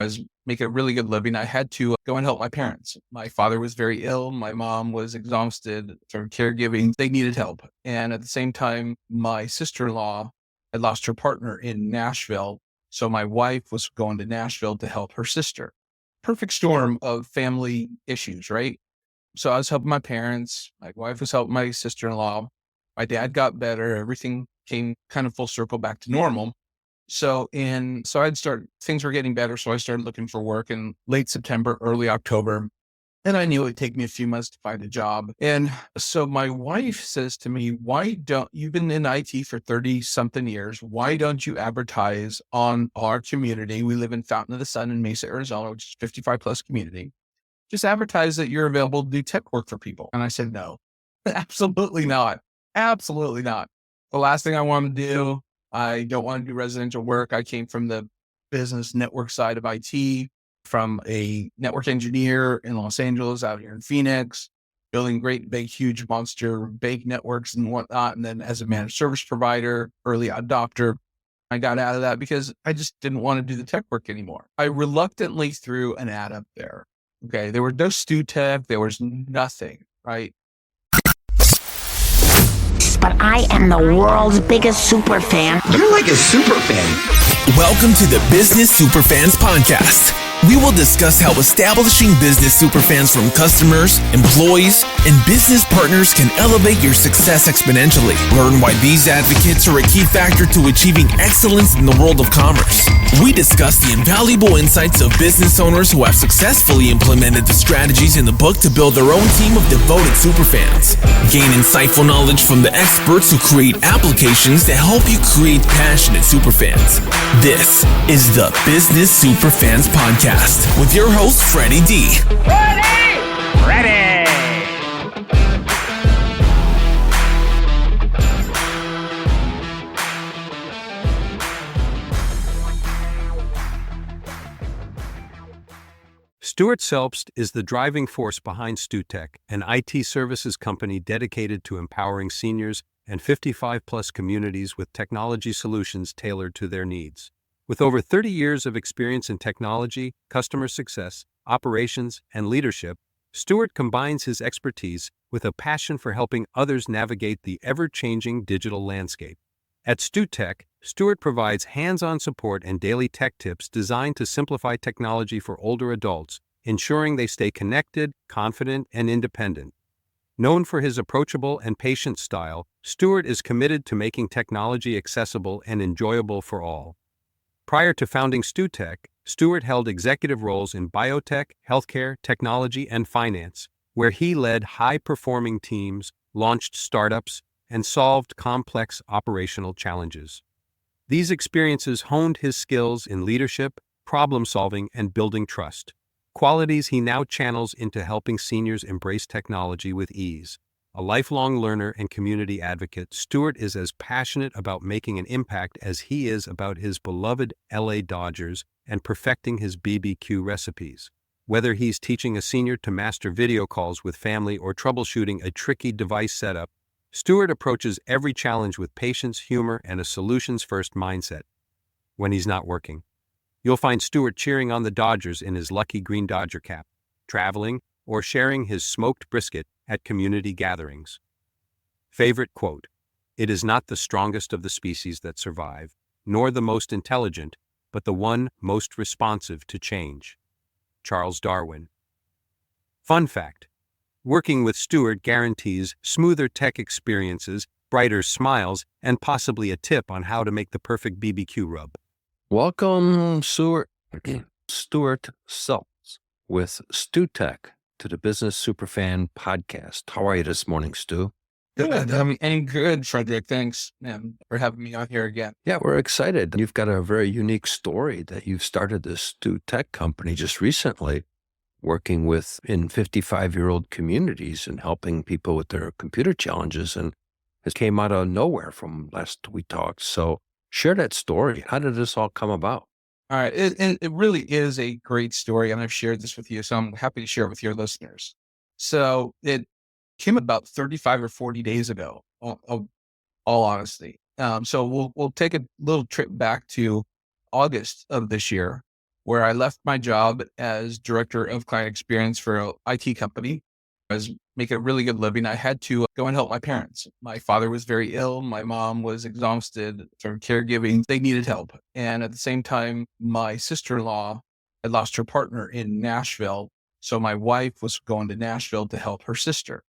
I was making a really good living. I had to go and help my parents. My father was very ill. My mom was exhausted from caregiving. They needed help. And at the same time, my sister-in-law had lost her partner in Nashville. So my wife was going to Nashville to help her sister. Perfect storm of family issues, right? So I was helping my parents. My wife was helping my sister-in-law. My dad got better. Everything came kind of full circle back to normal. Things were getting better. So I started looking for work in late September, early October. And I knew it would take me a few months to find a job. And so my wife says to me, you've been in IT for 30 something years. Why don't you advertise on our community? We live in Fountain of the Sun in Mesa, Arizona, which is 55 plus community. Just advertise that you're available to do tech work for people. And I said, no, absolutely not. Absolutely not. The last thing I want to do, I don't want to do residential work. I came from the business network side of IT, from a network engineer in Los Angeles, out here in Phoenix, building great, big, huge monster big networks and whatnot. And then as a managed service provider, early adopter, I got out of that because I just didn't want to do the tech work anymore. I reluctantly threw an ad up there. Okay. There was no StuTech. There was nothing, right? But I am the world's biggest super fan. You're like a super fan. Welcome to the Business Superfans Podcast. We will discuss how establishing business superfans from customers, employees, and business partners can elevate your success exponentially. Learn why these advocates are a key factor to achieving excellence in the world of commerce. We discuss the invaluable insights of business owners who have successfully implemented the strategies in the book to build their own team of devoted superfans. Gain insightful knowledge from the experts who create applications to help you create passionate superfans. This is the Business Superfans Podcast with your host, Freddie D. Ready! Stu Selbst is the driving force behind StuTech, an IT services company dedicated to empowering seniors and 55-plus communities with technology solutions tailored to their needs. With over 30 years of experience in technology, customer success, operations, and leadership, Stuart combines his expertise with a passion for helping others navigate the ever-changing digital landscape. At StuTech, Stuart provides hands-on support and daily tech tips designed to simplify technology for older adults, ensuring they stay connected, confident, and independent. Known for his approachable and patient style, Stuart is committed to making technology accessible and enjoyable for all. Prior to founding StuTech, Stuart held executive roles in biotech, healthcare, technology, and finance, where he led high-performing teams, launched startups, and solved complex operational challenges. These experiences honed his skills in leadership, problem-solving, and building trust, qualities he now channels into helping seniors embrace technology with ease. A lifelong learner and community advocate, Stuart is as passionate about making an impact as he is about his beloved LA Dodgers and perfecting his BBQ recipes. Whether he's teaching a senior to master video calls with family or troubleshooting a tricky device setup, Stuart approaches every challenge with patience, humor, and a solutions-first mindset. When he's not working, you'll find Stuart cheering on the Dodgers in his lucky green Dodger cap, traveling, or sharing his smoked brisket at community gatherings. Favorite quote: "It is not the strongest of the species that survive, nor the most intelligent, but the one most responsive to change." Charles Darwin. Fun fact: working with Stuart guarantees smoother tech experiences, brighter smiles, and possibly a tip on how to make the perfect BBQ rub. Welcome, Stuart Selbst with StuTech to the Business Superfan Podcast. How are you this morning, Stu? Good. And good, Frederick. Thanks, man, for having me on here again. Yeah, we're excited. You've got a very unique story that you've started this StuTech company just recently, working in 55-year-old communities and helping people with their computer challenges. And it came out of nowhere from last we talked. So share that story. How did this all come about? All right. It really is a great story, and I've shared this with you, so I'm happy to share it with your listeners. So it came about 35 or 40 days ago, all honesty. So we'll take a little trip back to August of this year. where I left my job as director of client experience for an IT company. I was making a really good living. I had to go and help my parents. My father was very ill. My mom was exhausted from caregiving. They needed help. And at the same time, my sister-in-law had lost her partner in Nashville. So my wife was going to Nashville to help her sister.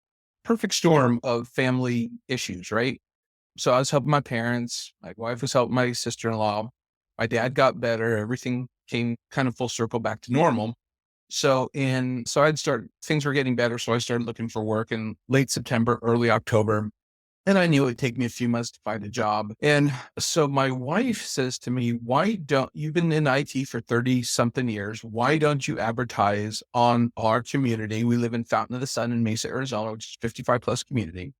Perfect storm of family issues, right? So I was helping my parents. My wife was helping my sister-in-law. My dad got better. Everything came kind of full circle back to normal. Things were getting better. So I started looking for work in late September, early October. And I knew it would take me a few months to find a job. And so my wife says to me, you've been in IT for 30 something years. Why don't you advertise on our community? We live in Fountain of the Sun in Mesa, Arizona, which is 55 plus community.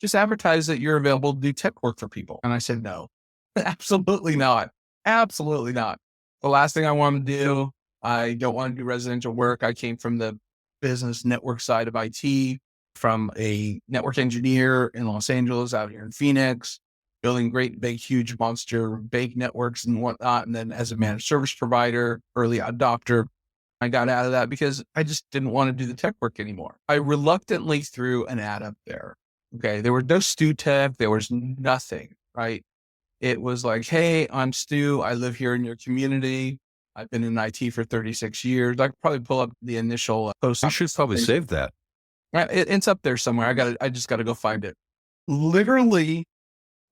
Just advertise that you're available to do tech work for people. And I said, no, absolutely not. Absolutely not. The last thing I want to do, I don't want to do residential work. I came from the business network side of IT, from a network engineer in Los Angeles, out here in Phoenix, building great, big, huge monster bank networks and whatnot. And then as a managed service provider, early adopter, I got out of that because I just didn't want to do the tech work anymore. I reluctantly threw an ad up there. Okay. There was no StuTech. There was nothing, right? It was like, hey, I'm Stu. I live here in your community. I've been in IT for 36 years. I could probably pull up the initial post. You should probably save that. It's up there somewhere. I just got to go find it. Literally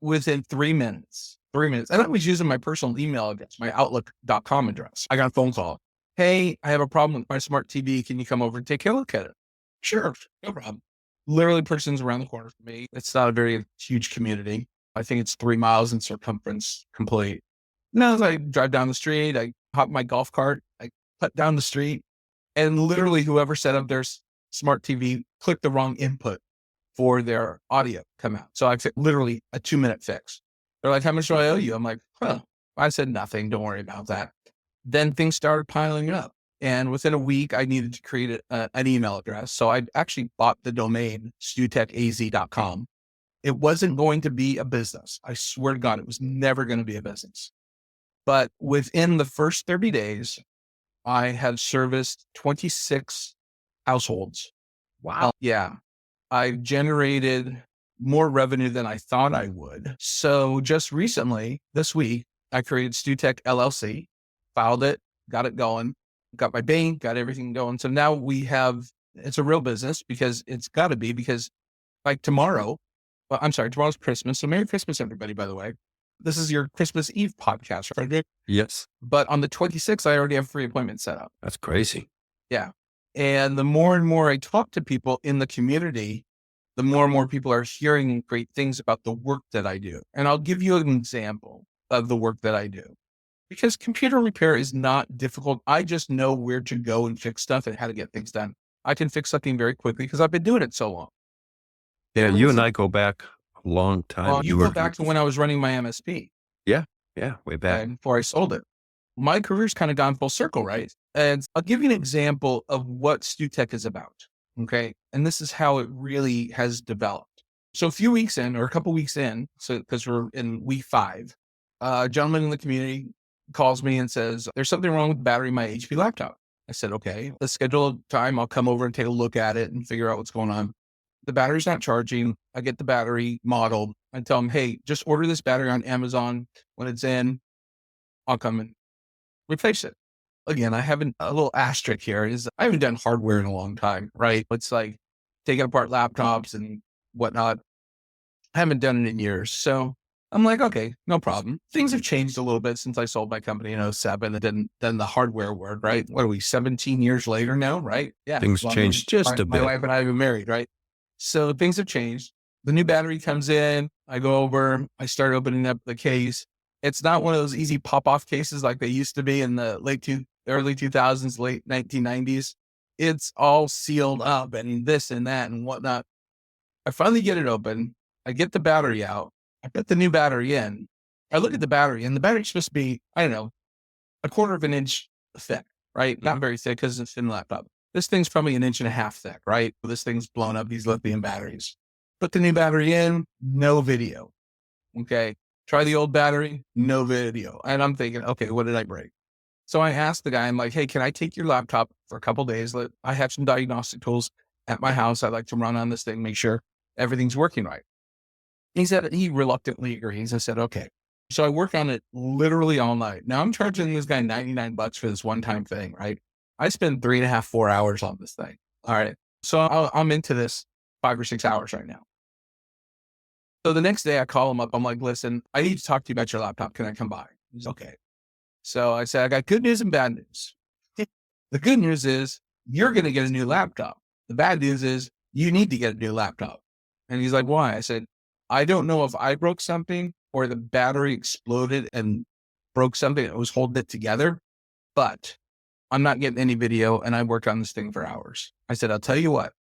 within 3 minutes. And I was using my personal email address, my outlook.com address. I got a phone call. Hey, I have a problem with my smart TV. Can you come over and take a look at it? Sure. No problem. Literally person's around the corner from me. It's not a very huge community. I think it's 3 miles in circumference complete. Now as I drive down the street, I hop in my golf cart, I cut down the street, and literally whoever set up their smart TV clicked the wrong input for their audio come out. So I literally a 2-minute fix. They're like, how much do I owe you? I'm like, I said nothing. Don't worry about that. Then things started piling up. And within a week, I needed to create an email address. So I actually bought the domain StuTechAZ.com. It wasn't going to be a business. I swear to God, it was never going to be a business. But within the first 30 days, I had serviced 26 households. Wow. Yeah. I generated more revenue than I thought I would. So just recently, this week, I created StuTech LLC, filed it, got it going, got my bank, got everything going. So now it's a real business because it's got to be, because like tomorrow's Christmas. So Merry Christmas, everybody, by the way. This is your Christmas Eve podcast, right? Yes. But on the 26th, I already have a free appointment set up. That's crazy. Yeah. And the more and more I talk to people in the community, the more and more people are hearing great things about the work that I do. And I'll give you an example of the work that I do. Because computer repair is not difficult. I just know where to go and fix stuff and how to get things done. I can fix something very quickly because I've been doing it so long. Yeah, you and I go back a long time. Well, you go back to when I was running my MSP. Yeah, way back. Before I sold it. My career's kind of gone full circle, right? And I'll give you an example of what StuTech is about. Okay. And this is how it really has developed. So a few weeks in, or a couple weeks in, so because we're in week 5, a gentleman in the community calls me and says, there's something wrong with the battery in my HP laptop. I said, okay, let's schedule a time. I'll come over and take a look at it and figure out what's going on. The battery's not charging. I get the battery modeled. I tell him, hey, just order this battery on Amazon. When it's in, I'll come and replace it. Again, a little asterisk here is I haven't done hardware in a long time, right? It's like taking apart laptops and whatnot. I haven't done it in years. So I'm like, okay, no problem. Things have changed a little bit since I sold my company in 2007 and then the hardware word, right? What are we, 17 years later now, right? Yeah. Things changed just a bit. My wife and I have been married, right? So things have changed. The new battery comes in. I go over. I start opening up the case. It's not one of those easy pop-off cases like they used to be in the early 2000s, late 1990s. It's all sealed up and this and that and whatnot. I finally get it open. I get the battery out. I put the new battery in. I look at the battery, and the battery's supposed to be, I don't know, a quarter of an inch thick, right? Not very thick because it's a thin laptop. This thing's probably 1.5 inches thick, right? This thing's blown up, these lithium batteries. Put the new battery in, no video. Okay. Try the old battery, no video. And I'm thinking, okay, what did I break? So I asked the guy, I'm like, hey, can I take your laptop for a couple days? I have some diagnostic tools at my house. I'd like to run on this thing, make sure everything's working right. He said he reluctantly agrees. I said, okay. So I worked on it literally all night. Now I'm charging this guy $99 for this one-time thing, right? I spend 3.5, 4 hours on this thing. All right. So I'm into this 5 or 6 hours right now. So the next day I call him up. I'm like, listen, I need to talk to you about your laptop. Can I come by? He's okay. So I said, I got good news and bad news. The good news is you're going to get a new laptop. The bad news is you need to get a new laptop. And he's like, why? I said, I don't know if I broke something or the battery exploded and broke something that was holding it together, but I'm not getting any video and I worked on this thing for hours. I said, I'll tell you what,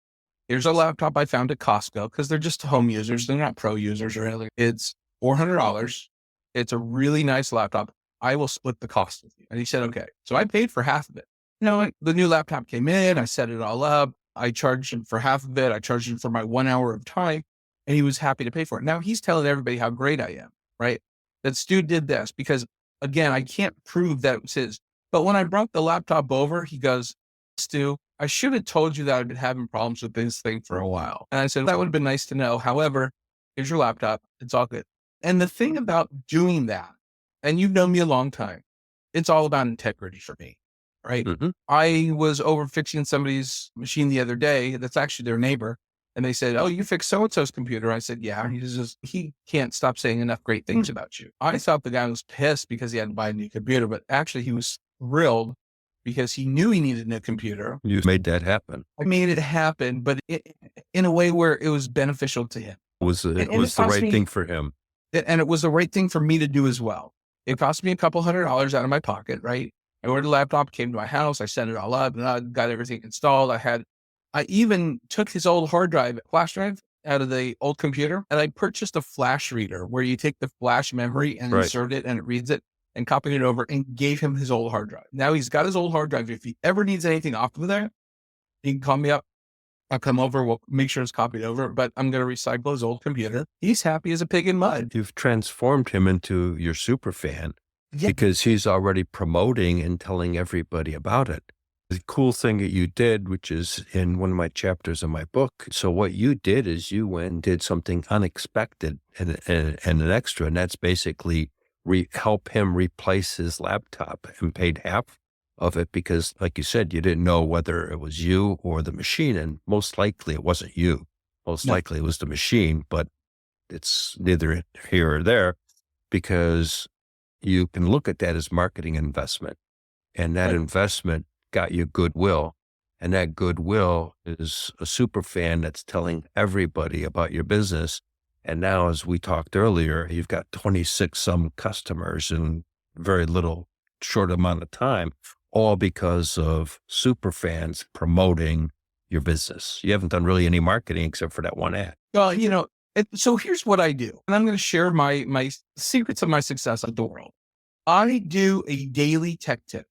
here's a laptop I found at Costco because they're just home users. They're not pro users or anything. It's $400. It's a really nice laptop. I will split the cost with you. And he said, okay. So I paid for half of it. The new laptop came in. I set it all up. I charged him for half of it. I charged him for my 1 hour of time and he was happy to pay for it. Now he's telling everybody how great I am, right? That Stu did this because again, I can't prove that it was his. But when I brought the laptop over, he goes, Stu, I should have told you that I've been having problems with this thing for a while. And I said, that would have been nice to know. However, here's your laptop. It's all good. And the thing about doing that, and you've known me a long time, it's all about integrity for me, right? Mm-hmm. I was over fixing somebody's machine the other day. That's actually their neighbor. And they said, oh, you fixed so-and-so's computer. I said, yeah. He can't stop saying enough great things about you. I thought the guy was pissed because he had to buy a new computer, but actually he was thrilled because he knew he needed a new computer. You made that happen. I made it happen, but in a way where it was beneficial to him. It was the cost right me- thing for him. And it was the right thing for me to do as well. It cost me a couple $100 out of my pocket, right? I ordered a laptop, came to my house, I set it all up, and I got everything installed. I even took his old flash drive out of the old computer, and I purchased a flash reader where you take the flash memory and insert it and it reads it and copied it over and gave him his old hard drive. Now he's got his old hard drive. If he ever needs anything off of there, he can call me up. I'll come over. We'll make sure it's copied over, but I'm going to recycle his old computer. He's happy as a pig in mud. You've transformed him into your super fan Yeah. because he's already promoting and telling everybody about it. The cool thing that you did, which is in one of my chapters of my book. So what you did is you went and did something unexpected and an extra, and that's basically help him replace his laptop and paid half of it because, like you said, you didn't know whether it was you or the machine, and most likely it wasn't you. Most likely it was the machine, but it's neither here or there because you can look at that as marketing investment, and that investment got you goodwill, and that goodwill is a super fan that's telling everybody about your business. And now, as we talked earlier, you've got 26 some customers in very little short amount of time, all because of super fans promoting your business. You haven't done really any marketing except for that one ad. Well, so here's what I do. And I'm going to share my secrets of my success with the world. I do a daily tech tip.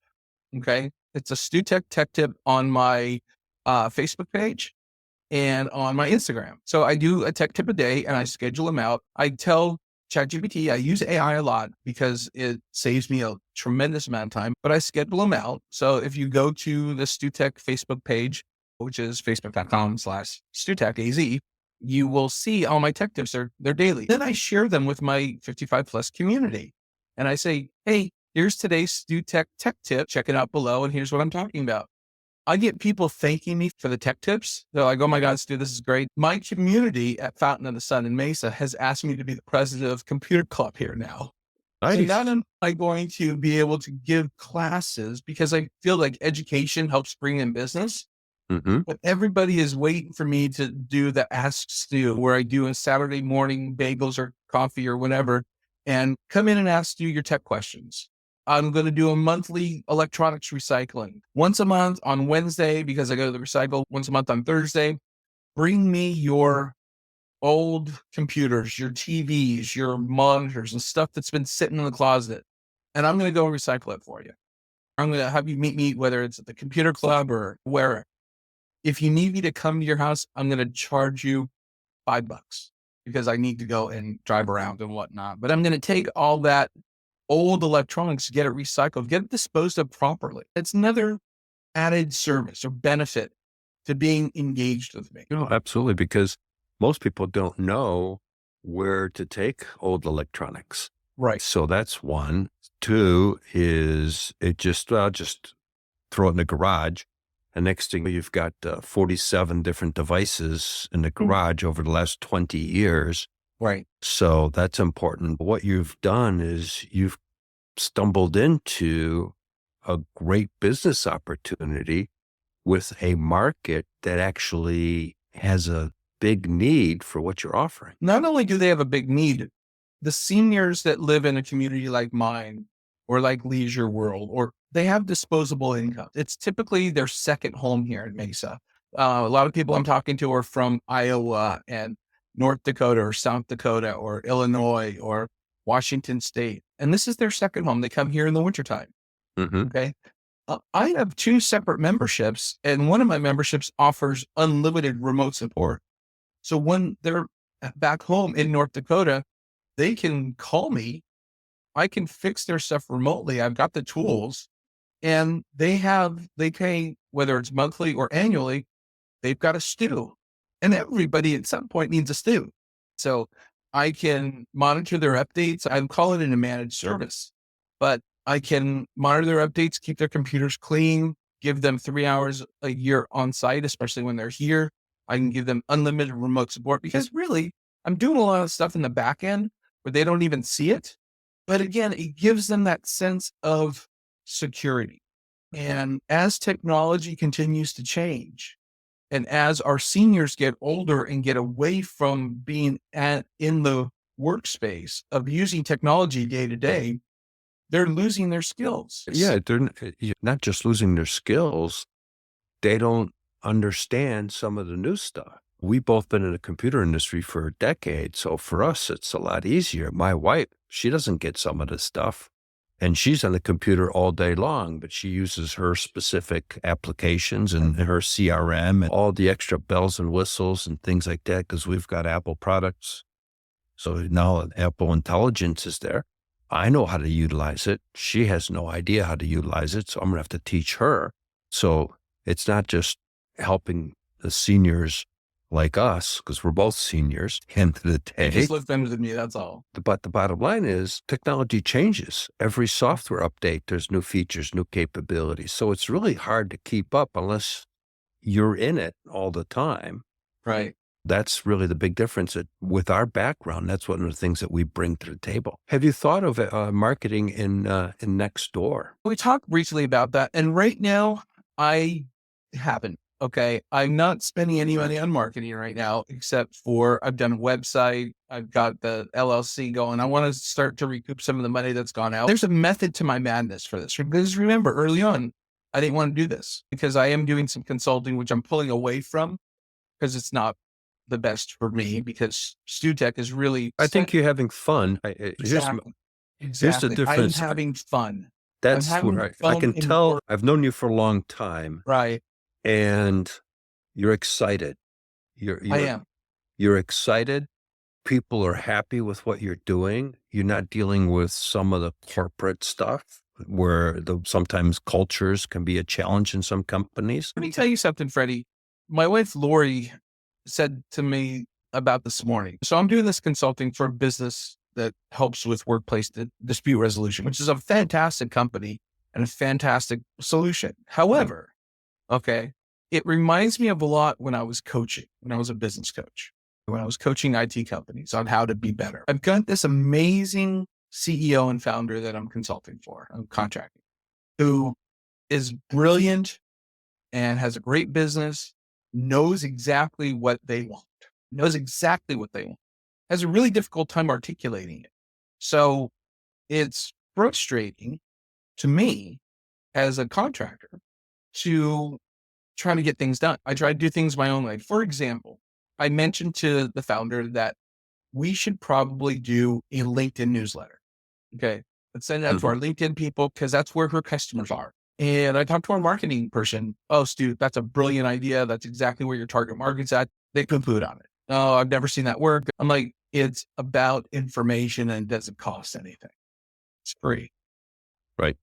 Okay. It's a StuTech tech tip on my Facebook page and on my Instagram. So I do a tech tip a day and I schedule them out. I tell ChatGPT, I use AI a lot because it saves me a tremendous amount of time, but I schedule them out. So if you go to the StuTech Facebook page, which is facebook.com/StuTechAZ, you will see all my tech tips. They're daily. Then I share them with my 55 plus community. And I say, hey, here's today's StuTech tech tip. Check it out below. And here's what I'm talking about. I get people thanking me for the tech tips. They're like, oh my God, Stu, this is great. My community at Fountain of the Sun in Mesa has asked me to be the president of Computer Club here now. Nice. So not am I going to be able to give classes because I feel like education helps bring in business. Mm-hmm. But everybody is waiting for me to do the Ask Stu, where I do a Saturday morning bagels or coffee or whatever, and come in and ask Stu your tech questions. I'm going to do a monthly electronics recycling once a month on Wednesday because I go to the recycle once a month on Thursday. Bring me your old computers, your TVs, your monitors and stuff that's been sitting in the closet. And I'm going to go recycle it for you. I'm going to have you meet me, whether it's at the computer club or where. If you need me to come to your house, I'm going to charge you $5 because I need to go and drive around and whatnot. But I'm going to take all that old electronics, get it recycled, get it disposed of properly. It's another added service or benefit to being engaged with me. No, absolutely, because most people don't know where to take old electronics. Right. So that's one. Two is it just, well, just throw it in the garage. And next thing you've got 47 different devices in the garage over the last 20 years. Right. So that's important. What you've done is you've stumbled into a great business opportunity with a market that actually has a big need for what you're offering. Not only do they have a big need, the seniors that live in a community like mine or like Leisure World, or they have disposable income. It's typically their second home here in Mesa. A lot of people I'm talking to are from Iowa and North Dakota or South Dakota or Illinois or Washington State. And this is their second home. They come here in the wintertime. Okay. I have 2 separate memberships, and one of my memberships offers unlimited remote support. So when they're back home in North Dakota, they can call me. I can fix their stuff remotely. I've got the tools, and they pay, whether it's monthly or annually, they've got a stew, and everybody at some point needs a stew. So I can monitor their updates. I'm calling it a managed service, but I can monitor their updates, keep their computers clean, give them 3 hours a year on site, especially when they're here. I can give them unlimited remote support because really I'm doing a lot of stuff in the back end where they don't even see it. But again, it gives them that sense of security. And as technology continues to change, and as our seniors get older and get away from being in the workspace of using technology day to day, they're losing their skills. Yeah, they're not just losing their skills, they don't understand some of the new stuff. We've both been in the computer industry for a decade, so for us, it's a lot easier. My wife, she doesn't get some of this stuff, and she's on the computer all day long, but she uses her specific applications and her CRM and all the extra bells and whistles and things like that because we've got Apple products. So now Apple Intelligence is there. I know how to utilize it. She has no idea how to utilize it, so I'm going to have to teach her. So it's not just helping the seniors like us, because we're both seniors, end of the day. They just live better than me, that's all. But the bottom line is technology changes. Every software update, there's new features, new capabilities. So it's really hard to keep up unless you're in it all the time. Right. That's really the big difference. With our background, that's one of the things that we bring to the table. Have you thought of marketing in Nextdoor? We talked briefly about that. And right now, I haven't. Okay. I'm not spending any money on marketing right now, except for I've done a website. I've got the LLC going. I want to start to recoup some of the money that's gone out. There's a method to my madness for this. Because remember, early on, I didn't want to do this because I am doing some consulting, which I'm pulling away from because it's not the best for me, because StuTech is really. I think you're having fun. Exactly. Here's the difference. I'm having fun. That's where I can tell. Work. I've known you for a long time. Right. And you're excited. I am. You're excited. People are happy with what you're doing. You're not dealing with some of the corporate stuff where sometimes cultures can be a challenge in some companies. Let me tell you something, Freddie. My wife, Lori, said to me about this morning. So I'm doing this consulting for a business that helps with workplace dispute resolution, which is a fantastic company and a fantastic solution. However, okay, it reminds me of a lot when I was coaching, when I was a business coach, when I was coaching IT companies on how to be better. I've got this amazing CEO and founder that I'm consulting for, I'm contracting, who is brilliant and has a great business, knows exactly what they want, has a really difficult time articulating it. So it's frustrating to me as a contractor to try to get things done. I try to do things my own way. For example, I mentioned to the founder that we should probably do a LinkedIn newsletter. Okay. Let's send it out to our LinkedIn people because that's where her customers are. And I talked to our marketing person. Oh, Stu, that's a brilliant idea. That's exactly where your target market's at. They poo-pooed on it. Oh, I've never seen that work. I'm like, it's about information and it doesn't cost anything. It's free. Right.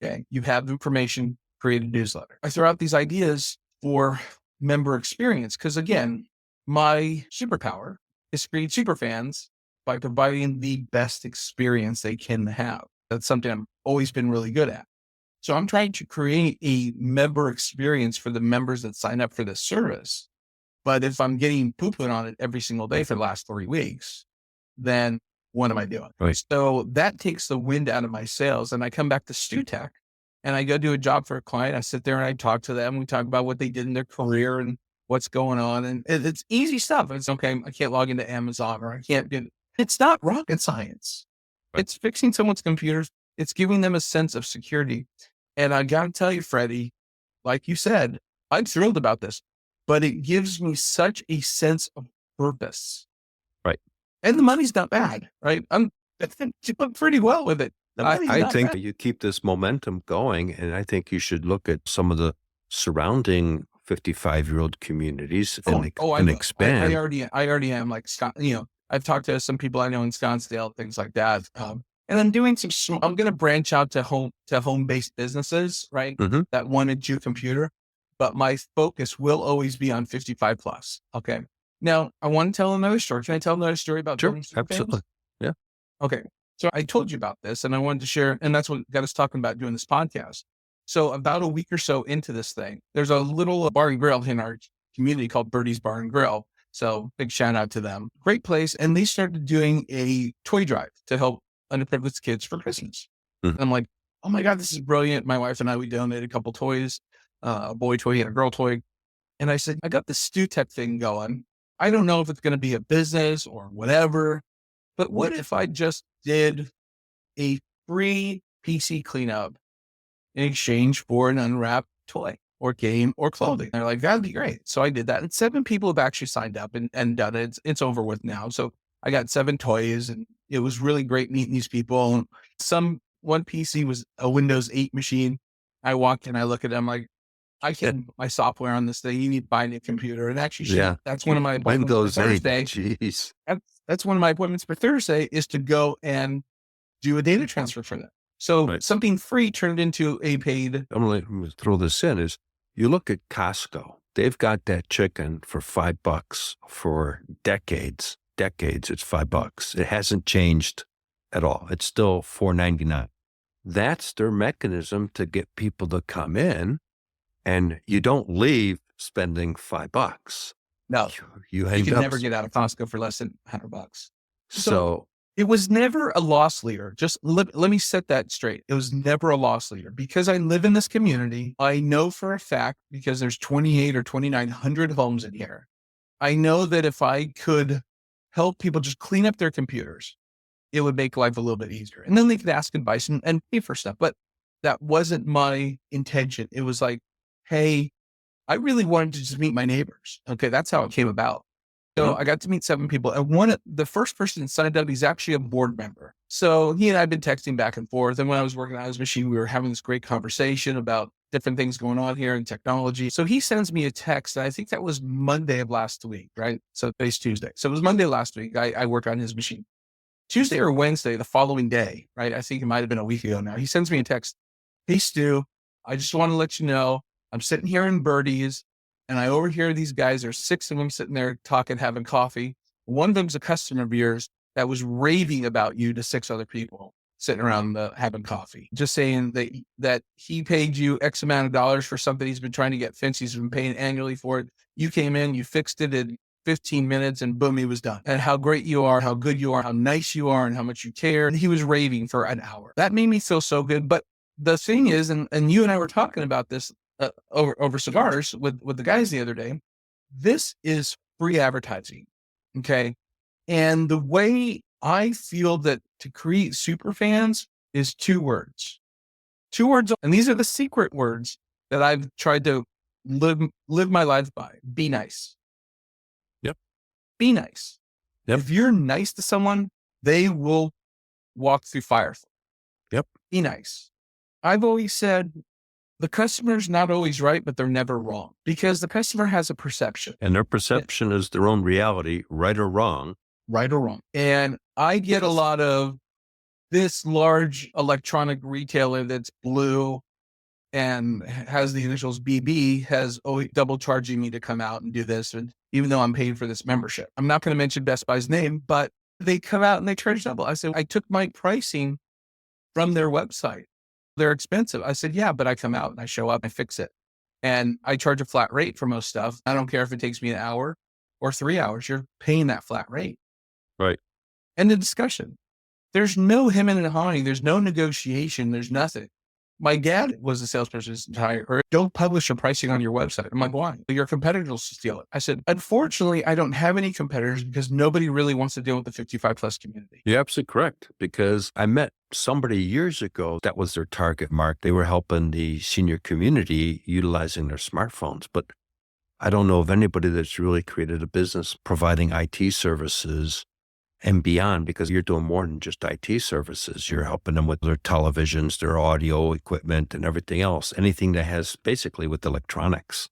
Okay. You have the information, create a newsletter. I throw out these ideas for member experience. Cause again, my superpower is to create superfans by providing the best experience they can have. That's something I've always been really good at. So I'm trying to create a member experience for the members that sign up for this service. But if I'm getting poo-pooed on it every single day for the last 3 weeks, then what am I doing? Right. So that takes the wind out of my sails. And I come back to StuTech and I go do a job for a client. I sit there and I talk to them. We talk about what they did in their career and what's going on. And it's easy stuff. It's okay. I can't log into Amazon or I can't do, it's not rocket science. Right. It's fixing someone's computers. It's giving them a sense of security. And I got to tell you, Freddie, like you said, I'm thrilled about this, but it gives me such a sense of purpose. Right. And the money's not bad, right? I'm doing pretty well with it. I think you keep this momentum going, and I think you should look at some of the surrounding 55-year-old communities and expand. I already am like, I've talked to some people I know in Scottsdale, things like that. And I'm doing I'm going to branch out to home-based businesses, right? Mm-hmm. That want a Jew computer, but my focus will always be on 55 plus. Okay. Now I want to tell another story. Can I tell another story about Sure, building superfans? absolutely. Yeah. Okay. So I told you about this and I wanted to share, and that's what got us talking about doing this podcast. So about a week or so into this thing, there's a little bar and grill in our community called Birdie's Bar and Grill. So big shout out to them. Great place. And they started doing a toy drive to help underprivileged kids for Christmas. Mm-hmm. And I'm like, oh my God, this is brilliant. My wife and I, we donated a couple toys, a boy toy and a girl toy. And I said, I got this StuTech thing going. I don't know if it's going to be a business or whatever, but what if I just did a free PC cleanup in exchange for an unwrapped toy or game or clothing? They're like, that'd be great. So I did that. And 7 people have actually signed up and done it. It's over with now. So I got 7 toys and it was really great meeting these people. One PC was a Windows 8 machine. I walked in, I look at them like, I can my software on this thing. You need to buy a new computer. And actually, that's one of my appointments Windows for 8. Thursday. Jeez. That's one of my appointments for Thursday is to go and do a data transfer for them. So something free turned into a paid. I'm going to throw this in is you look at Costco. They've got that chicken for $5 for decades. It's $5. It hasn't changed at all. It's still $4.99. That's their mechanism to get people to come in, and you don't leave spending $5. No, you can never get out of Costco for less than $100. So it was never a loss leader. Just let me set that straight. It was never a loss leader because I live in this community. I know for a fact, because there's 28 or 2,900 homes in here. I know that if I could help people just clean up their computers, it would make life a little bit easier. And then they could ask advice and pay for stuff. But that wasn't my intention. It was like, hey, I really wanted to just meet my neighbors. Okay. That's how it came about. So I got to meet 7 people. And the first person that signed up, he's actually a board member. So he and I have been texting back and forth. And when I was working on his machine, we were having this great conversation about different things going on here in technology. So he sends me a text. And I think that was Monday of last week, right? So today's Tuesday. So it was Monday last week. I worked on his machine. Tuesday or Wednesday, the following day, right? I think it might've been a week ago now. He sends me a text. Hey, Stu, I just want to let you know, I'm sitting here in Birdie's and I overhear these guys, there's 6 of them sitting there talking, having coffee. One of them's a customer of yours that was raving about you to 6 other people sitting around having coffee, just saying that he paid you X amount of dollars for something he's been trying to get fixed. He's been paying annually for it. You came in, you fixed it in 15 minutes and boom, he was done. And how great you are, how good you are, how nice you are, and how much you care. And he was raving for an hour. That made me feel so good. But the thing is, and you and I were talking about this over cigars with the guys the other day, this is free advertising. Okay. And the way I feel that to create super fans is 2 words. 2 words. And these are the secret words that I've tried to live my life by. Be nice. Yep. Be nice. Yep. If you're nice to someone, they will walk through fire. Yep. Be nice. I've always said the customer's not always right, but they're never wrong because the customer has a perception. And their perception is their own reality, right or wrong. Right or wrong. And I get a lot of this large electronic retailer that's blue and has the initials BB has always double charging me to come out and do this. And even though I'm paying for this membership, I'm not going to mention Best Buy's name, but they come out and they charge double. I said, I took my pricing from their website. They're expensive. I said, yeah, but I come out and I show up and fix it. And I charge a flat rate for most stuff. I don't care if it takes me an hour or 3 hours, you're paying that flat rate. Right. And the discussion, there's no hemming and hawing. There's no negotiation. There's nothing. My dad was a salesperson's entire, or don't publish your pricing on your website. I'm like, why? Your competitors will steal it. I said, unfortunately, I don't have any competitors because nobody really wants to deal with the 55 plus community. You're absolutely correct, because I met somebody years ago that was their target mark. They were helping the senior community utilizing their smartphones, but I don't know of anybody that's really created a business providing IT services and beyond, because you're doing more than just IT services. You're helping them with their televisions, their audio equipment, and everything else, anything that has basically with electronics.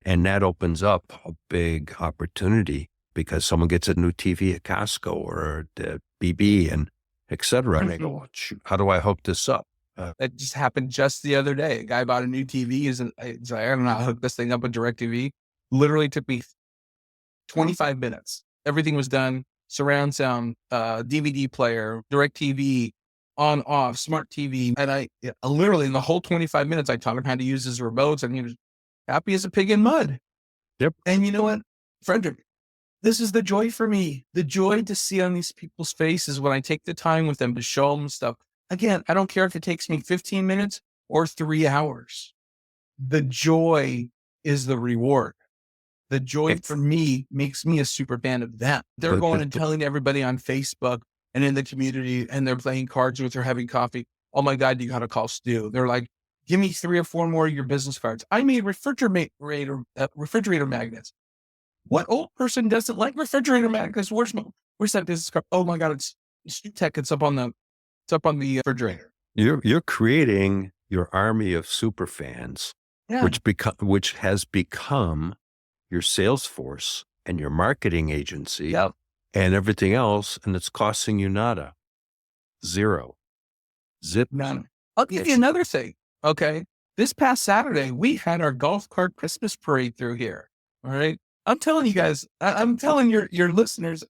And that opens up a big opportunity because someone gets a new TV at Costco or the BB and et cetera. And they go, shoot, how do I hook this up? That just happened just the other day. A guy bought a new TV. He's like, I don't know how to hook this thing up with DirecTV. Literally took me 25 minutes. Everything was done. Surround sound, DVD player, DirecTV, on, off, smart TV. And I literally in the whole 25 minutes, I taught him how to use his remotes, and he was happy as a pig in mud. Yep. And you know what, Frederick, this is the joy for me. The joy to see on these people's faces when I take the time with them to show them stuff. Again, I don't care if it takes me 15 minutes or 3 hours. The joy is the reward. The joy for me makes me a super fan of them. They're going and telling everybody on Facebook and in the community, and they're playing cards with or having coffee. Oh my God, you got to call Stu. They're like, give me 3 or 4 more of your business cards. I made refrigerator magnets. What old person doesn't like refrigerator magnets? Where's that business card? Oh my God, it's StuTech. It's up on the refrigerator. You're creating your army of super fans, Yeah. which has become your sales force and your marketing agency. Yep. And everything else, and it's costing you nada. Zero. Zip. None. I'll give you another thing. Okay. This past Saturday, we had our golf cart Christmas parade through here. All right. I'm telling you guys, I'm telling your listeners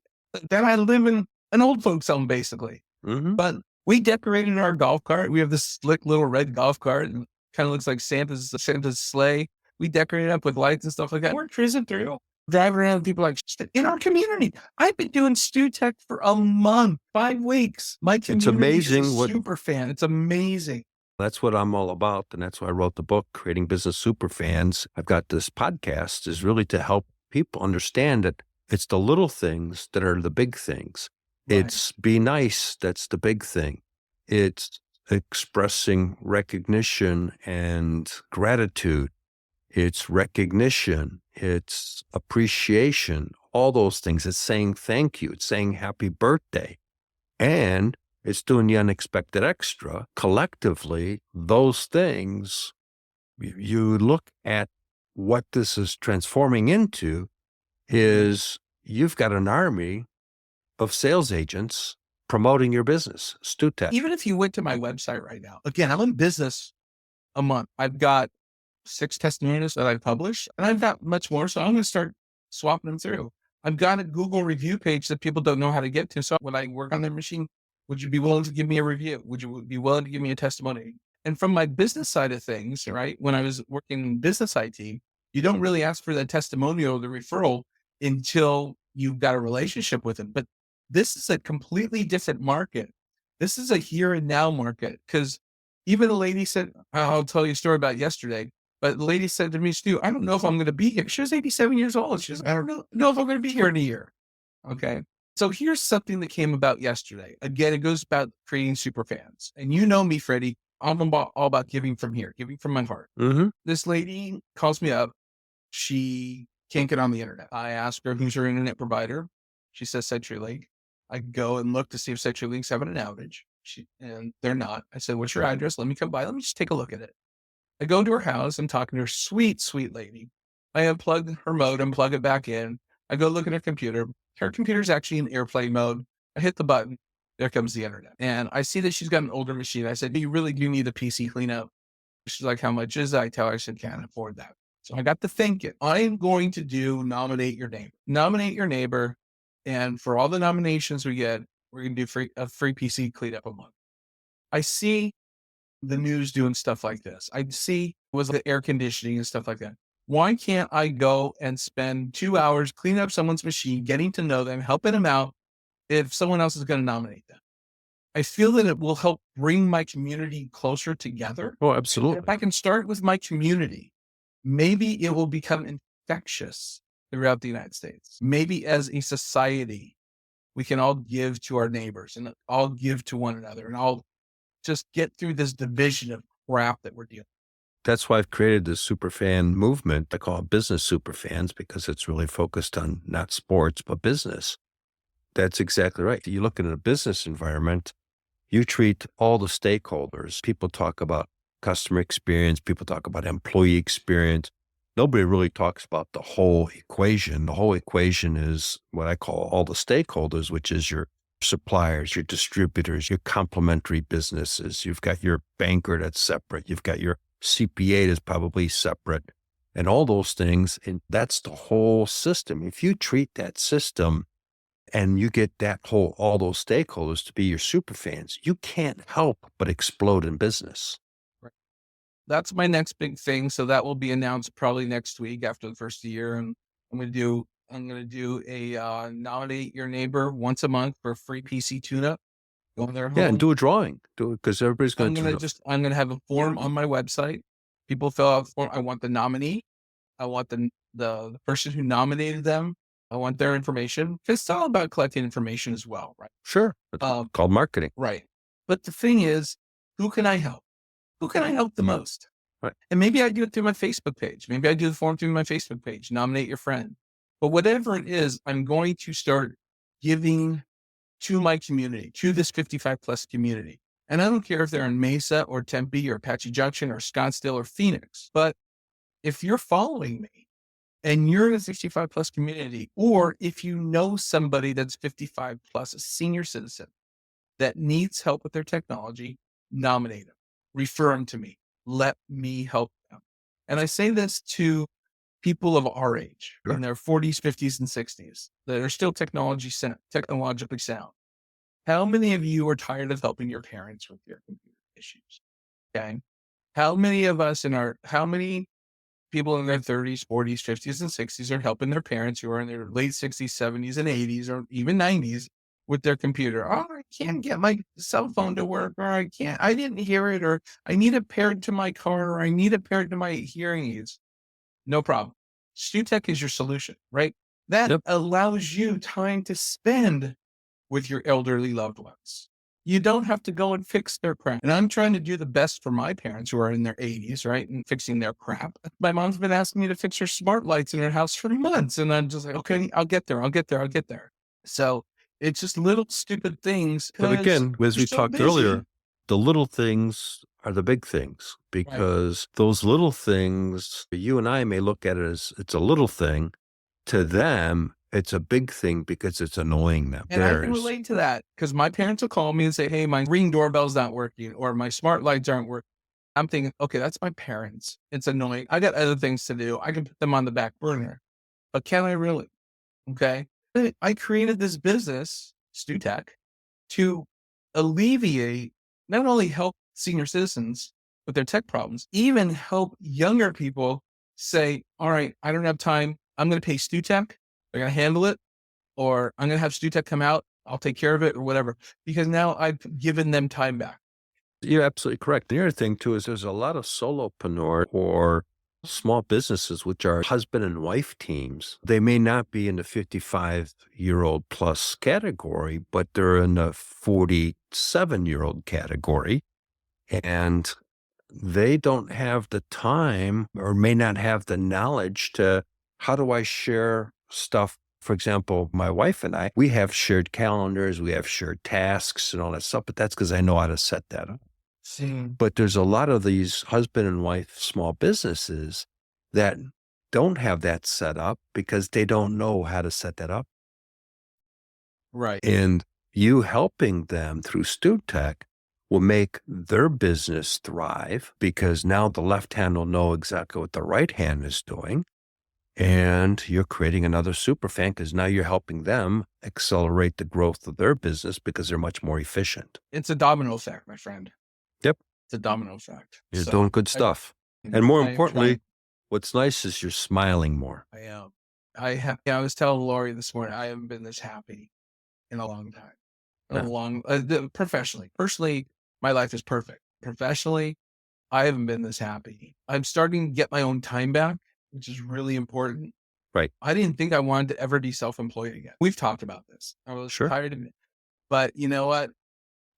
that I live in an old folks home, basically. Mm-hmm. But we decorated our golf cart. We have this slick little red golf cart, and kind of looks like Santa's sleigh. We decorated up with lights and stuff like that. We're cruising through, driving around. People like, in our community, I've been doing StuTech for a month, 5 weeks. My community amazing is a super fan. It's amazing. That's what I'm all about. And that's why I wrote the book, Creating Business Superfans. I've got this podcast is really to help people understand that it's the little things that are the big things. Right. It's be nice. That's the big thing. It's expressing recognition and gratitude. It's recognition. It's appreciation, all those things. It's saying thank you. It's saying happy birthday. And it's doing the unexpected extra. Collectively, those things, you look at what this is transforming into is you've got an army of sales agents promoting your business, StuTech. Even if you went to my website right now, again, I'm in business a month. I've got 6 testimonials that I publish, and I've got much more. So I'm going to start swapping them through. I've got a Google review page that people don't know how to get to. So when I work on their machine, would you be willing to give me a review? Would you be willing to give me a testimony? And from my business side of things, right, when I was working in business IT, you don't really ask for the testimonial or the referral until you've got a relationship with them. But this is a completely different market. This is a here and now market, because even the lady said, I'll tell you a story about yesterday. But the lady said to me, Stu, I don't know if I'm going to be here. She was 87 years old. She was, I don't know if I'm going to be here in a year. Okay. So here's something that came about yesterday. Again, it goes about creating super fans. And you know me, Freddie, I'm all about giving from here, giving from my heart. Mm-hmm. This lady calls me up. She can't get on the internet. I ask her who's her internet provider. She says CenturyLink. I go and look to see if CenturyLink's having an outage. And they're not. I said, what's your address? Let me come by. Let me just take a look at it. I go to her house. I'm talking to her, sweet, sweet lady. I unplug her modem, plug it back in. I go look at her computer. Her computer's actually in airplane mode. I hit the button. there comes the internet. And I see that she's got an older machine. I said, you really do need a PC cleanup. She's like, how much is that? I tell her, I said, can't afford that. So I got to thinking, I'm going to do nominate your neighbor. Nominate your neighbor. And for all the nominations we get, we're going to do a free PC cleanup a month. I see the news doing stuff like this. I see was the air conditioning and stuff like that. Why can't I go and spend 2 hours cleaning up someone's machine, getting to know them, helping them out if someone else is going to nominate them? I feel that it will help bring my community closer together. Oh, If absolutely. I can start with my community, maybe it will become infectious throughout the United States. Maybe as a society, we can all give to our neighbors and all give to one another and all just get through this division of crap that we're dealing with. That's why I've created this superfan movement. I call it business superfans because it's really focused on not sports, but business. That's exactly right. You look at a business environment, you treat all the stakeholders. People talk about customer experience. People talk about employee experience. Nobody really talks about the whole equation. The whole equation is what I call all the stakeholders, which is your suppliers, your distributors, your complementary businesses. You've got your banker that's separate. You've got your CPA that's probably separate and all those things. And that's the whole system. If you treat that system and you get all those stakeholders to be your super fans, you can't help but explode in business. Right. That's my next big thing. So that will be announced probably next week after the first year. And I'm going to do a nominate your neighbor once a month for a free PC tune-up. Go in their home. Yeah, and do a drawing. Do it because everybody's going to. I'm going to have a form on my website. People fill out the form. I want the nominee. I want the person who nominated them. I want their information. It's all about collecting information as well, right? Sure. It's called marketing. Right. But the thing is, who can I help? Who can I help the most? Right. And maybe I do it through my Facebook page. Maybe I do the form through my Facebook page. Nominate your friend. But whatever it is, I'm going to start giving to my community, to this 55 plus community. And I don't care if they're in Mesa or Tempe or Apache Junction or Scottsdale or Phoenix, but if you're following me and you're in a 65 plus community, or if you know somebody that's 55 plus, a senior citizen that needs help with their technology, nominate them, refer them to me, let me help them. And I say this to people of our age, Sure. in their 40s, 50s, and 60s that are still technologically sound. How many of you are tired of helping your parents with their computer issues? Okay. How many people in their 30s, 40s, 50s, and 60s are helping their parents who are in their late 60s, 70s, and 80s, or even 90s with their computer? Oh, I can't get my cell phone to work, or I didn't hear it, or I need it paired to my car, or I need it paired to my hearing aids. No problem. StuTech is your solution, right? That allows you time to spend with your elderly loved ones. You don't have to go and fix their crap. And I'm trying to do the best for my parents who are in their 80s, right? And fixing their crap. My mom's been asking me to fix her smart lights in her house for months. And I'm just like, okay, I'll get there. So it's just little stupid things. But again, as we so talked busy. earlier, the little things are the big things because those little things, you and I may look at it as it's a little thing. To them, it's a big thing because it's annoying them. And I can relate to that because my parents will call me and say, hey, my Ring doorbell's not working or my smart lights aren't working. I'm thinking, okay, that's my parents. It's annoying. I got other things to do. I can put them on the back burner, but can I really? Okay. I created this business, StuTech, to alleviate, not only help senior citizens with their tech problems, even help younger people say, all right, I don't have time. I'm going to pay StuTech. They're going to handle it, or I'm going to have StuTech come out. I'll take care of it or whatever, because now I've given them time back. You're absolutely correct. The other thing too is there's a lot of solopreneur or small businesses, which are husband and wife teams. They may not be in the 55-year-old plus category, but they're in the 47-year-old category. And they don't have the time or may not have the knowledge to, how do I share stuff? For example, my wife and I, we have shared calendars, we have shared tasks and all that stuff, but that's because I know how to set that up. But there's a lot of these husband and wife small businesses that don't have that set up because they don't know how to set that up. Right. And you helping them through StuTech will make their business thrive because now the left hand will know exactly what the right hand is doing. And you're creating another superfan because now you're helping them accelerate the growth of their business because they're much more efficient. It's a domino effect, my friend. Yep. It's a domino effect. You're So doing good stuff. And more I am importantly, trying. what's nice is you're smiling more. I am. I was telling Lori this morning, I haven't been this happy in a long time. Yeah. Professionally. Personally, my life is perfect. Professionally, I haven't been this happy. I'm starting to get my own time back, which is really important. Right. I didn't think I wanted to ever be self-employed again. We've talked about this. I was Sure. tired of it. But you know what?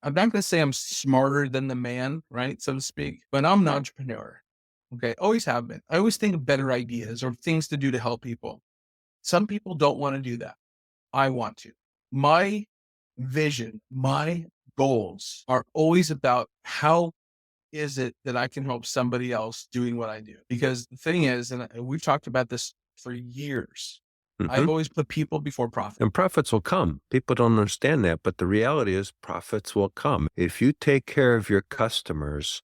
I'm not going to say I'm smarter than the man, right? So to speak, but I'm an entrepreneur. Okay. Always have been. I always think of better ideas or things to do to help people. Some people don't want to do that. I want to. My vision, my goals are always about how is it that I can help somebody else doing what I do? Because the thing is, and we've talked about this for years, I've always put people before profit. And profits will come. People don't understand that, but the reality is profits will come. If you take care of your customers,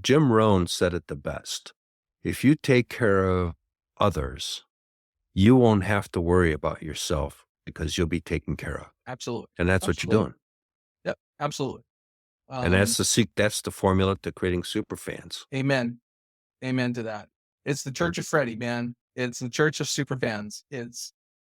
Jim Rohn said it the best. If you take care of others, you won't have to worry about yourself because you'll be taken care of. Absolutely. And that's what you're doing. Yep. Absolutely. And that's the formula to creating super fans. Amen. Amen to that. It's the Church of Freddie, man. It's the Church of super fans.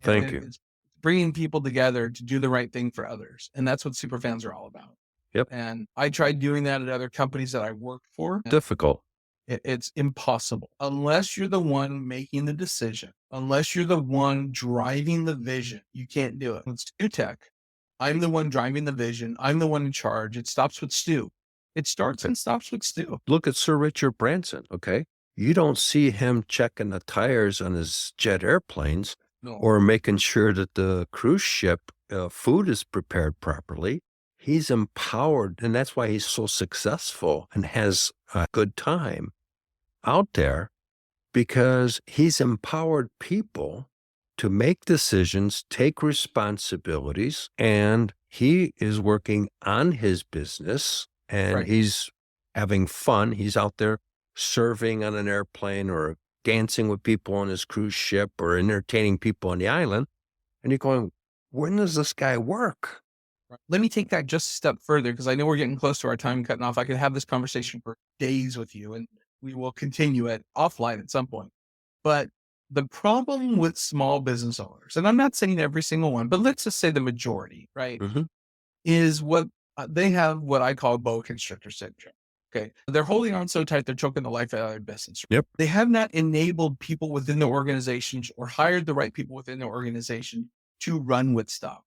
Thank you. It's bringing people together to do the right thing for others. And that's what super fans are all about. Yep. And I tried doing that at other companies that I worked for. Difficult. It's impossible unless you're the one making the decision, unless you're the one driving the vision. You can't do it. With StuTech, I'm the one driving the vision. I'm the one in charge. It stops with Stu. It starts and stops with Stu. Look at Sir Richard Branson, okay? You don't see him checking the tires on his jet airplanes or making sure that the cruise ship food is prepared properly. He's empowered, and that's why he's so successful and has a good time out there, because he's empowered people to make decisions, take responsibilities, and he is working on his business and he's having fun. He's out there serving on an airplane or dancing with people on his cruise ship or entertaining people on the island. And you're going, when does this guy work? Let me take that just a step further, because I know we're getting close to our time cutting off. I could have this conversation for days with you, and we will continue it offline at some point. But the problem with small business owners, and I'm not saying every single one, but let's just say the majority, right, is what they have what I call boa constrictor syndrome. Okay. They're holding on so tight, they're choking the life out of their business. Yep. They have not enabled people within the organization or hired the right people within the organization to run with stuff.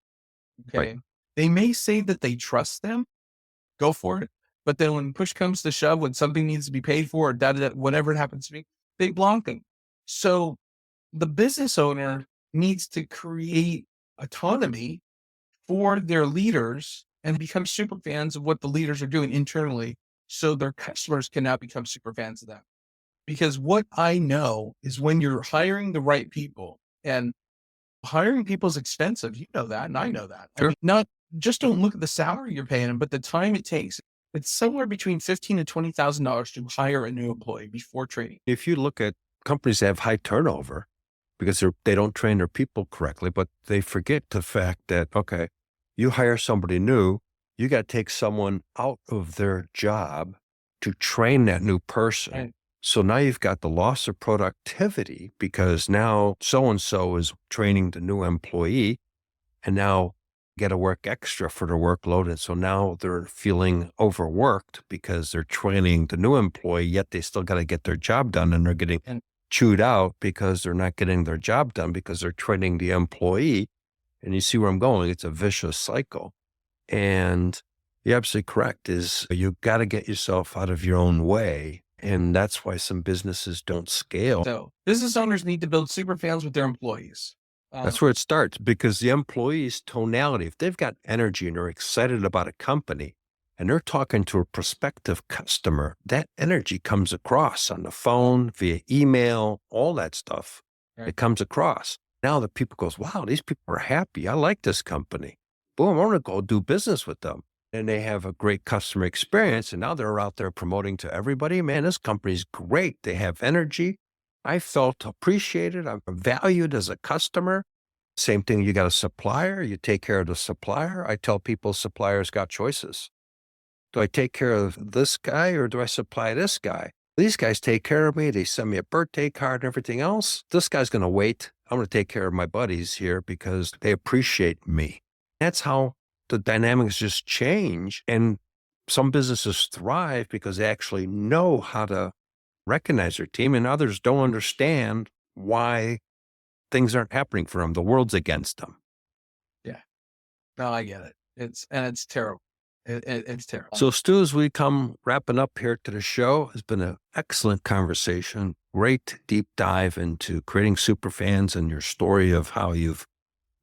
Okay. Right. They may say that they trust them, go for it. But then when push comes to shove, when something needs to be paid for, or whatever it happens to be, they block them. So the business owner needs to create autonomy for their leaders and become super fans of what the leaders are doing internally, so their customers can now become super fans of them. Because what I know is when you're hiring the right people, and hiring people is expensive. You know that, and I know that. Sure. I mean, just don't look at the salary you're paying them, but the time it takes. It's somewhere between $15,000 to $20,000 to hire a new employee before training. If you look at companies that have high turnover because they don't train their people correctly, but they forget the fact that, okay, you hire somebody new, you got to take someone out of their job to train that new person. Right. So now you've got the loss of productivity because now so-and-so is training the new employee and now got to work extra for their workload. And so now they're feeling overworked because they're training the new employee, yet they still got to get their job done, and they're getting chewed out because they're not getting their job done because they're training the employee. And you see where I'm going. It's a vicious cycle. And you're absolutely correct, is you got to get yourself out of your own way. And that's why some businesses don't scale. So business owners need to build super fans with their employees. That's where it starts, because the employee's tonality, if they've got energy and they're excited about a company and they're talking to a prospective customer, that energy comes across on the phone, via email, all that stuff. Right. It comes across. Now the people goes, wow, these people are happy. I like this company. boom, I want to go do business with them. And they have a great customer experience. And now they're out there promoting to everybody, man, this company's great. They have energy. I felt appreciated. I'm valued as a customer. Same thing, you got a supplier, you take care of the supplier. I tell people suppliers got choices. Do I take care of this guy or do I supply this guy? These guys take care of me. They send me a birthday card and everything else. This guy's going to wait. I'm going to take care of my buddies here because they appreciate me. That's how the dynamics just change. And some businesses thrive because they actually know how to recognize their team, and others don't understand why things aren't happening for them. The world's against them. Yeah. No, I get it. It's terrible. It's terrible. So Stu, as we come wrapping up here to the show, it's been an excellent conversation. Great deep dive into creating superfans and your story of how you've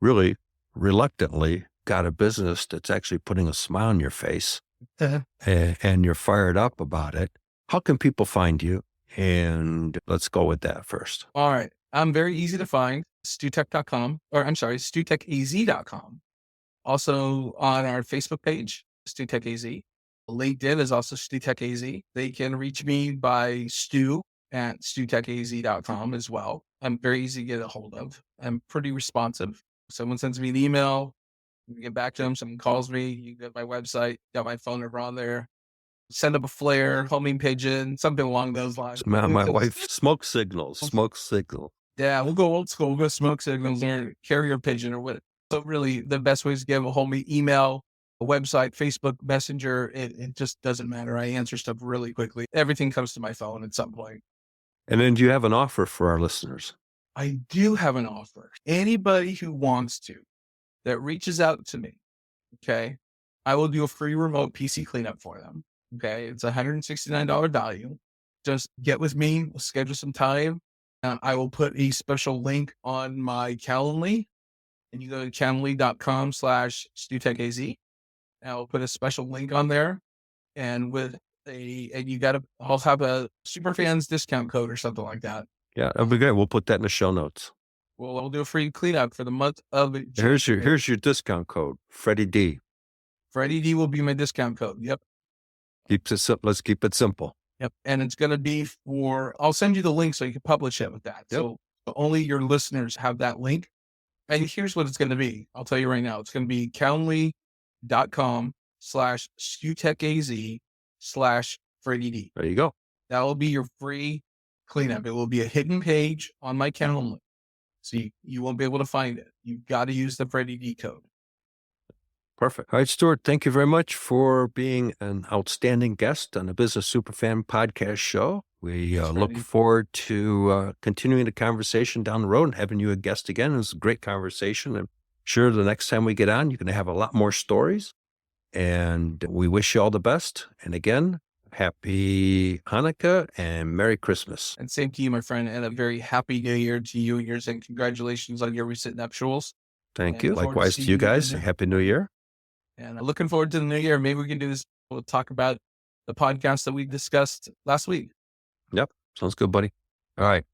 really reluctantly got a business that's actually putting a smile on your face and you're fired up about it. How can people find you? And let's go with that first. All right. I'm very easy to find, StuTech.com, or I'm sorry, StuTechAZ.com. Also on our Facebook page, StuTechAZ. LinkedIn is also StuTechAZ. They can reach me by Stu at StuTechAZ.com as well. I'm very easy to get a hold of. I'm pretty responsive. Someone sends me an email, you get back to them. Someone calls me, you get my website, got my phone number on there. Send up a flare, homing pigeon, something along those lines. My wife, smoke signal. Yeah, we'll go old school. We'll go smoke signals or carrier pigeon or what. So really the best way is to get a hold of me, email, a website, Facebook Messenger. It just doesn't matter. I answer stuff really quickly. Everything comes to my phone at some point. And then do you have an offer for our listeners? I do have an offer. Anybody who wants to, that reaches out to me, okay, I will do a free remote PC cleanup for them. Okay, it's $169 value. Just get with me. We'll schedule some time. I will put a special link on my Calendly, and you go to calendly.com/StuTechAZ. I'll put a special link on there, and you got to also have a Superfans discount code or something like that. Yeah, that'll be great. We'll put that in the show notes. Well, we'll do a free cleanup for the month of January. Here's your discount code, Freddie D. Freddie D will be my discount code. Yep. Let's keep it simple. Yep. And it's going to be I'll send you the link so you can publish it with that. Yep. So only your listeners have that link. And here's what it's going to be. I'll tell you right now. It's going to be calendly.com/StuTechAZ/FreddieD. There you go. That will be your free cleanup. It will be a hidden page on my Calendly. So you won't be able to find it. You've got to use the Freddie D code. Perfect. All right, Stuart, thank you very much for being an outstanding guest on the Business Superfan podcast show. We look forward to continuing the conversation down the road and having you a guest again. It was a great conversation. I'm sure the next time we get on, you're going to have a lot more stories. And we wish you all the best. And again, happy Hanukkah and Merry Christmas. And same to you, my friend, and a very happy New Year to you and yours. And congratulations on your recent nuptials. Thank you. Likewise to you guys. Happy New Year. And I'm looking forward to the new year. Maybe we can do this. We'll talk about the podcast that we discussed last week. Yep. Sounds good, buddy. All right.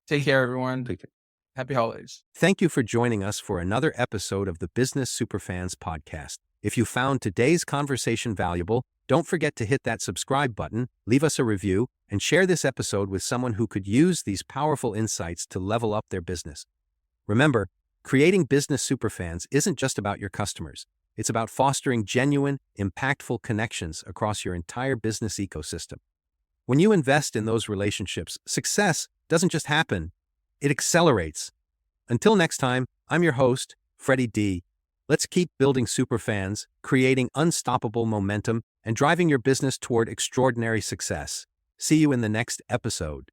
Take care, everyone. Take care. Happy holidays. Thank you for joining us for another episode of the Business Superfans podcast. If you found today's conversation valuable, don't forget to hit that subscribe button, leave us a review, and share this episode with someone who could use these powerful insights to level up their business. Remember, creating business superfans isn't just about your customers. It's about fostering genuine, impactful connections across your entire business ecosystem. When you invest in those relationships, success doesn't just happen, it accelerates. Until next time, I'm your host, Freddie D. Let's keep building superfans, creating unstoppable momentum, and driving your business toward extraordinary success. See you in the next episode.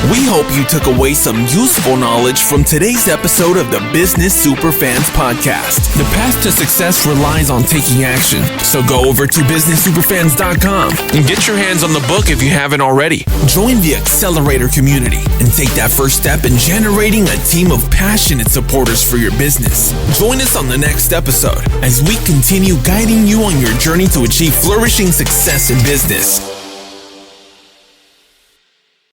We hope you took away some useful knowledge from today's episode of the Business Superfans podcast. The path to success relies on taking action. So go over to businesssuperfans.com and get your hands on the book if you haven't already. Join the Accelerator community and take that first step in generating a team of passionate supporters for your business. Join us on the next episode as we continue guiding you on your journey to achieve flourishing success in business.